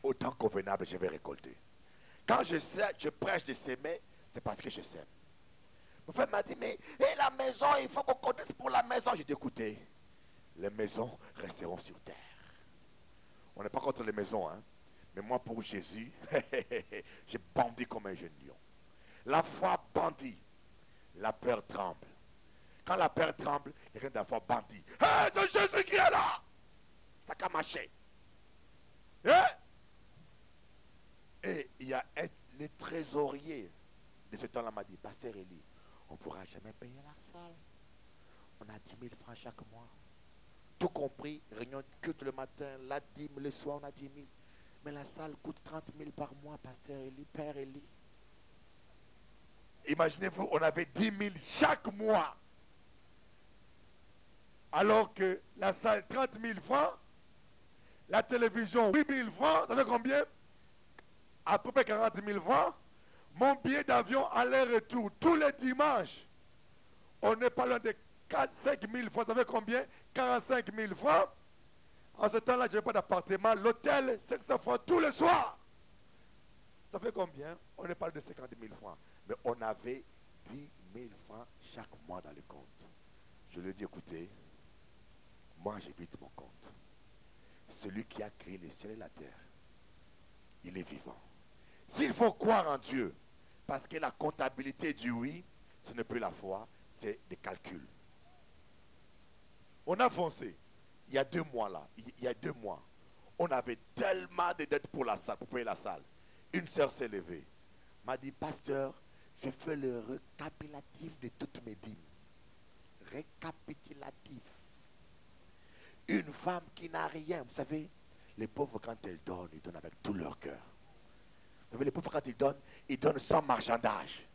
Speaker 1: Autant convenable, je vais récolter. Quand je prêche de s'aimer, c'est parce que je sème. Mon frère m'a dit, mais et la maison, il faut qu'on connaisse pour la maison. J'ai dit, écoutez, les maisons resteront sur terre. On n'est pas contre les maisons, hein. Mais moi, pour Jésus, j'ai bandit comme un jeune lion. La foi bandit, la peur tremble. Quand la peur tremble, il y a rien d'avoir bandit. Hé, c'est Jésus qui est là! Ça a marché. Et il y a le trésorier de ce temps-là m'a dit, Pasteur Élie, on ne pourra jamais payer la salle. On a 10 000 francs chaque mois. Tout compris, réunion de culte le matin, la dîme, le soir, on a 10 000. Mais la salle coûte 30 000 par mois, Pasteur Élie, Père Élie. Imaginez-vous, on avait 10 000 chaque mois. Alors que la salle, 30 000 francs, la télévision, 8 000 francs, ça fait combien? À peu près 40 000 francs. Mon billet d'avion aller-retour, tous les dimanches, on n'est pas loin de 4-5 000 francs, ça fait combien? 45 000 francs. En ce temps-là, je n'avais pas d'appartement. L'hôtel, 500 francs tous les soirs. Ça fait combien? On n'est pas loin de 50 000 francs. Mais on avait 10 000 francs chaque mois dans le compte. Je lui ai dit, écoutez, moi j'évite mon compte. Celui qui a créé les cieux et la terre, il est vivant. S'il faut croire en Dieu, parce que la comptabilité du oui, ce n'est plus la foi, c'est des calculs. On a foncé. Il y a 2 mois là, il y a 2 mois, on avait tellement de dettes pour la salle, pour payer la salle. Une sœur s'est levée, m'a dit, pasteur, je fais le récapitulatif de toutes mes dîmes. Récapitulatif. Une femme qui n'a rien, vous savez, les pauvres quand elles donnent, ils donnent avec tout leur cœur. Vous savez, les pauvres quand ils donnent sans marchandage.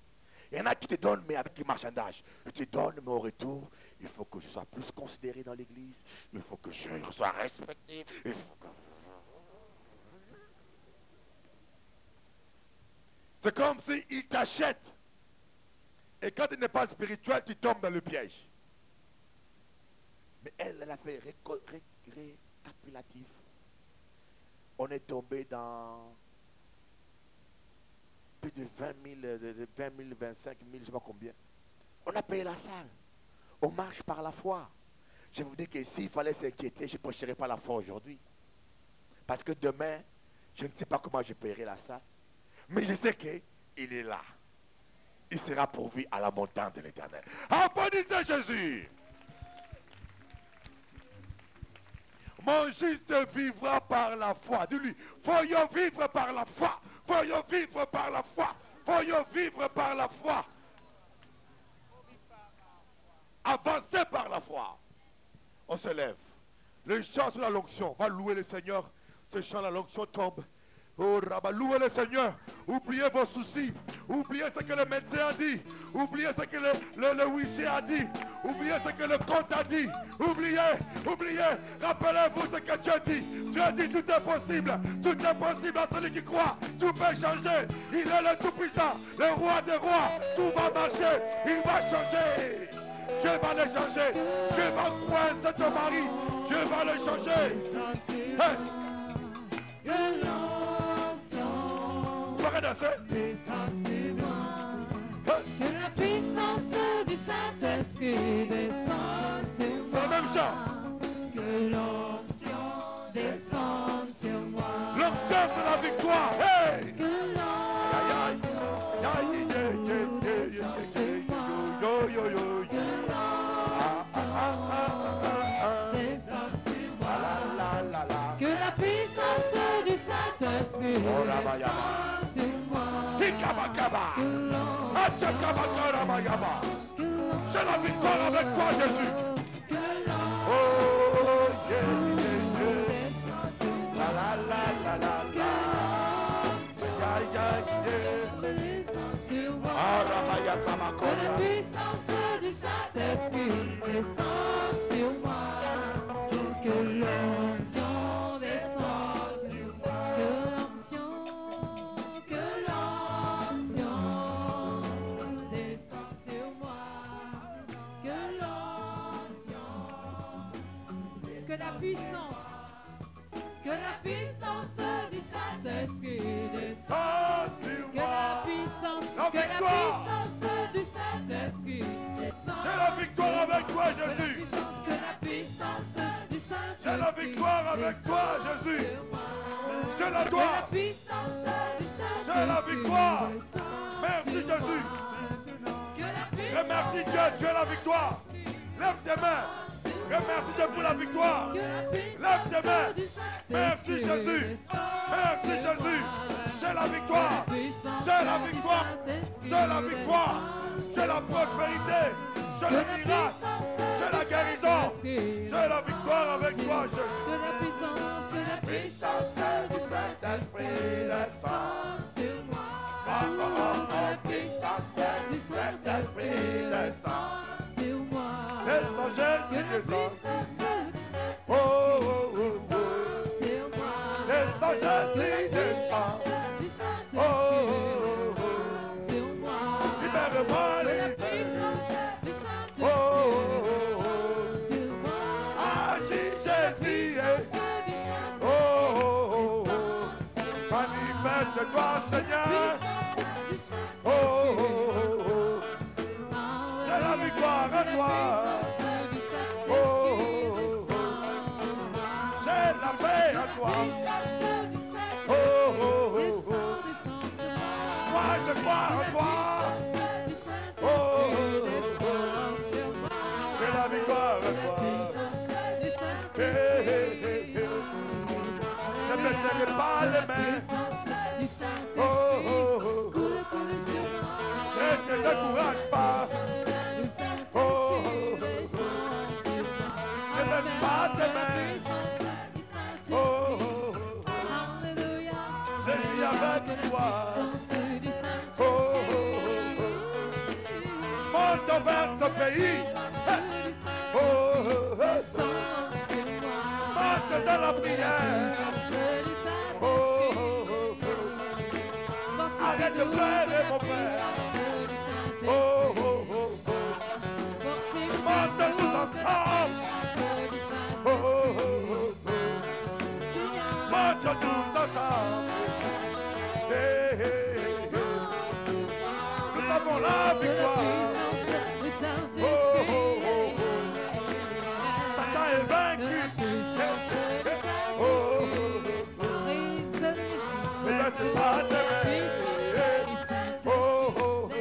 Speaker 1: Il y en a qui te donnent, mais avec du marchandage. Je te donne, mais au retour, il faut que je sois plus considéré dans l'église. Il faut que je sois respecté. Il faut que... C'est comme s'il t'achète. Et quand il n'est pas spirituel, tu tombes dans le piège. Mais elle a fait récapitulatif. On est tombé dans plus de 20 000, 25 000, je ne sais pas combien. On a payé la salle. On marche par la foi. Je vous dis que s'il fallait s'inquiéter, je ne prêcherai pas la foi aujourd'hui. Parce que demain, je ne sais pas comment je paierai la salle. Mais je sais qu'il est là. Il sera pourvu à la montagne de l'Éternel. Applaudissez Jésus. Mon juste vivra par la foi. Dis-lui, voyons vivre par la foi. Voyons vivre par la foi. Voyons vivre par la foi. Avancer par la foi. On se lève. Le chant sur la l'onction va louer le Seigneur. Ce chant, la l'onction tombe. Oh Rabat, louez le Seigneur. Oubliez vos soucis. Oubliez ce que le médecin a dit. Oubliez ce que le huissier a dit. Oubliez ce que le comte a dit. Oubliez. Rappelez-vous ce que Dieu dit. Dieu dit tout est possible. Tout est possible à celui qui croit. Tout peut changer. Il est le Tout-Puissant. Le roi des rois. Tout va marcher. Il va changer. Dieu va le changer. Dieu va coincer ton mari. Dieu va le changer. Hey.
Speaker 3: Que la puissance du Saint-Esprit descende sur moi.
Speaker 1: C'est le même chant.
Speaker 3: Que l'onction descende sur moi.
Speaker 1: L'onction c'est la victoire. Hey!
Speaker 3: Que l'onction descende sur moi. Que l'onction descende sur moi. Que la puissance du Saint-Esprit descende sur moi.
Speaker 1: C'est la victoire avec toi, Jésus. Oh,
Speaker 3: Que la puissance du Saint-Esprit descende sur moi. Que l'onction descende sur moi. Que l'onction descende sur moi. Que l'onction puissance du Saint-Esprit descende
Speaker 1: sur
Speaker 3: que la
Speaker 1: moi.
Speaker 3: puissance
Speaker 1: La victoire.
Speaker 3: du Saint-Esprit descende
Speaker 1: J'ai la victoire avec toi,
Speaker 3: que la
Speaker 1: Jésus.
Speaker 3: puissance du Saint-Esprit
Speaker 1: J'ai la victoire avec toi, Jésus.
Speaker 3: sur moi.
Speaker 1: J'ai la
Speaker 3: Que la
Speaker 1: victoire.
Speaker 3: puissance du Saint-Esprit
Speaker 1: J'ai la victoire.
Speaker 3: descende
Speaker 1: Merci,
Speaker 3: sur
Speaker 1: Jésus.
Speaker 3: moi. Que la
Speaker 1: Remercie Dieu, tu as la victoire. Lève tes mains. Remercie Dieu pour la victoire. Lève tes mains. Merci Jésus. Merci Jésus. J'ai la victoire. J'ai la victoire. J'ai la victoire. J'ai la prospérité. J'ai le miracle. J'ai la guérison. J'ai la victoire avec toi, Jésus.
Speaker 3: Que la puissance du Saint-Esprit descende sur moi. Que la puissance du Saint-Esprit descende sur moi.
Speaker 1: Descends,
Speaker 3: Que
Speaker 1: Jésus,
Speaker 3: la
Speaker 1: descends.
Speaker 3: puissance du
Speaker 1: Oh, oh, oh, oh.
Speaker 3: Saint-Esprit sur moi.
Speaker 1: Descends,
Speaker 3: Que la
Speaker 1: Jésus, descends.
Speaker 3: puissance du
Speaker 1: Oh, oh,
Speaker 3: Saint-Esprit
Speaker 1: oh, oh.
Speaker 3: sur moi.
Speaker 1: Libère-moi,
Speaker 3: Que la
Speaker 1: libère.
Speaker 3: puissance du
Speaker 1: Oh, oh, oh,
Speaker 3: Saint-Esprit
Speaker 1: oh.
Speaker 3: descende sur moi.
Speaker 1: Agis,
Speaker 3: Que la
Speaker 1: Jésus.
Speaker 3: puissance du
Speaker 1: Oh, oh, oh, oh.
Speaker 3: Saint-Esprit sur moi.
Speaker 1: Manifeste-toi, Seigneur. Oh, oh, oh, oh. J'ai la victoire à toi. Oh, oh, oh, oh. J'ai la paix à toi. Oh, oh, oh, oh. Moi, je crois en toi. Oh, oh, oh, oh. J'ai la victoire à toi. Hey, hey, hey, hey. Ne me serrez pas les mains. Oh, oh, oh, oh. Ne te décourage pas. Oh, oh, oh, oh. Ne baisse pas tes mains. Oh, oh, oh, oh. Je suis avec toi. Oh, oh, oh, oh. Monte vers ce pays. Oh, oh, oh, oh. Monte dans la prière. Oh, oh, oh, oh. Arrête de pleurer, mon frère. Oh, oh, oh, oh. Monte tous ensemble. Oh, oh, oh, oh. Monte tous ensemble. Hey, hey, hey, hey. Nous avons la victoire. Oh, oh, oh, oh. Satan est vaincu. Oh, oh, oh, oh. Ne baisse pas tes mains. Oh, oh, oh, oh.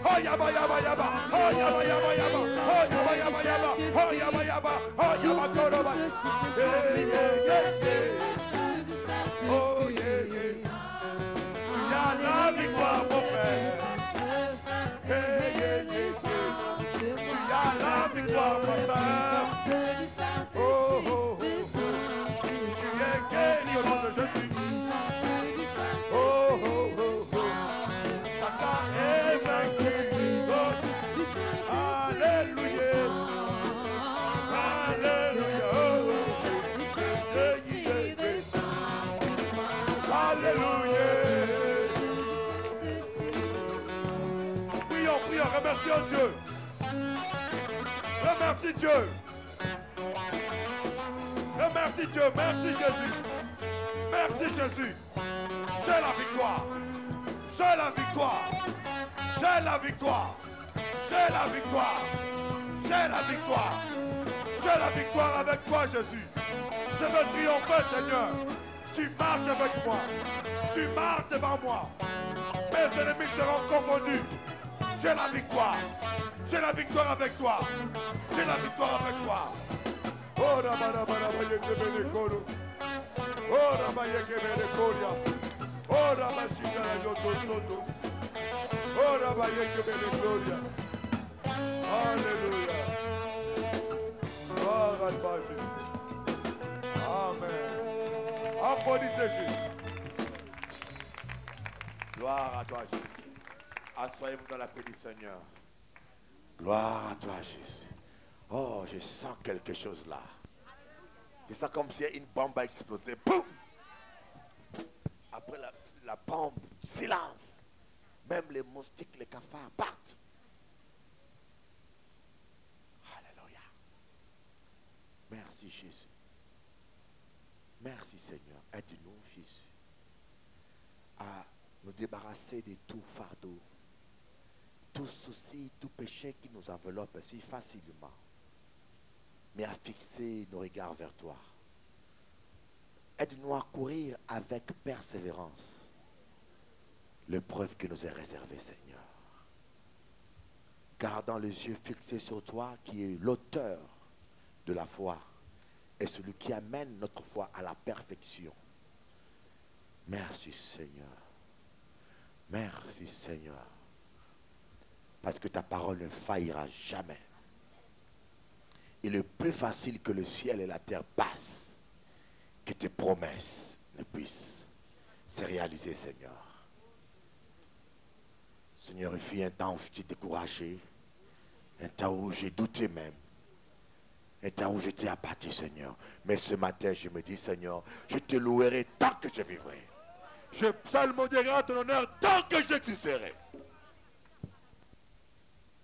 Speaker 1: Oh, yaba, yaba, yaba. Oh, yaba, yaba, yaba. Oh, yaba, yaba, yaba. Oh, yaba, yaba. Oh, yaba, koroba. Hey, yeah, yeah, yeah. Oh, yeah, yeah. Il y a la victoire, mon frère. Hey, yeah, yeah, yeah. Il y a la victoire, mon frère. Oh, oh, oh, oh. Tu es guéri au nom de Jésus. Oh, oh, oh, oh. Satan est vaincu. Oh, alléluia. Alléluia. Oh, oh. Yeah, yeah, yeah. Alléluia. Prions, prions, remercions Dieu. Remercie Dieu. Remercie Dieu. Merci Jésus. Merci Jésus. J'ai la victoire. J'ai la victoire. J'ai la victoire. J'ai la victoire. J'ai la victoire. J'ai la victoire avec toi, Jésus. Je veux triompher, Seigneur. Tu marches avec moi. Tu marches devant moi. Mes ennemis seront confondus. J'ai la victoire. J'ai la victoire avec toi. J'ai la victoire avec toi. Oh, Rabarabarabayekebelekoro. Oh, Rabayekebelekoria. Oh, Rabashikarayotosoto. Oh, Rabayekebelekloria. Alléluia. Gloire à toi, Jésus. Amen. Applaudissez Jésus. Gloire à toi, Jésus. Assoyez-vous dans la paix du Seigneur. Gloire à toi, Jésus. Oh, je sens quelque chose là. Je sens comme si une bombe a explosé. Boum! Après la bombe, silence. Même les moustiques, les cafards partent. Alléluia. Merci Jésus. Merci Seigneur. Seigneur. Aide-nous, Jésus, à nous débarrasser de tout fardeau, tout souci, tout péché qui nous enveloppe si facilement, mais à fixer nos regards vers toi. Aide-nous à courir avec persévérance l'épreuve qui nous est réservée, Seigneur. Gardant les yeux fixés sur toi, qui est l'auteur de la foi et celui qui amène notre foi à la perfection. Merci, Seigneur. Merci, Seigneur. Parce que ta parole ne faillira jamais. Il est plus facile que le ciel et la terre passent, que tes promesses ne puissent se réaliser, Seigneur. Seigneur, il fut un temps où j'étais découragé, un temps où j'ai douté même, un temps où j'étais abattu, Seigneur. Mais ce matin, je me dis, Seigneur, je te louerai tant que je vivrai. Je psalmodierai ton honneur tant que j'existerai.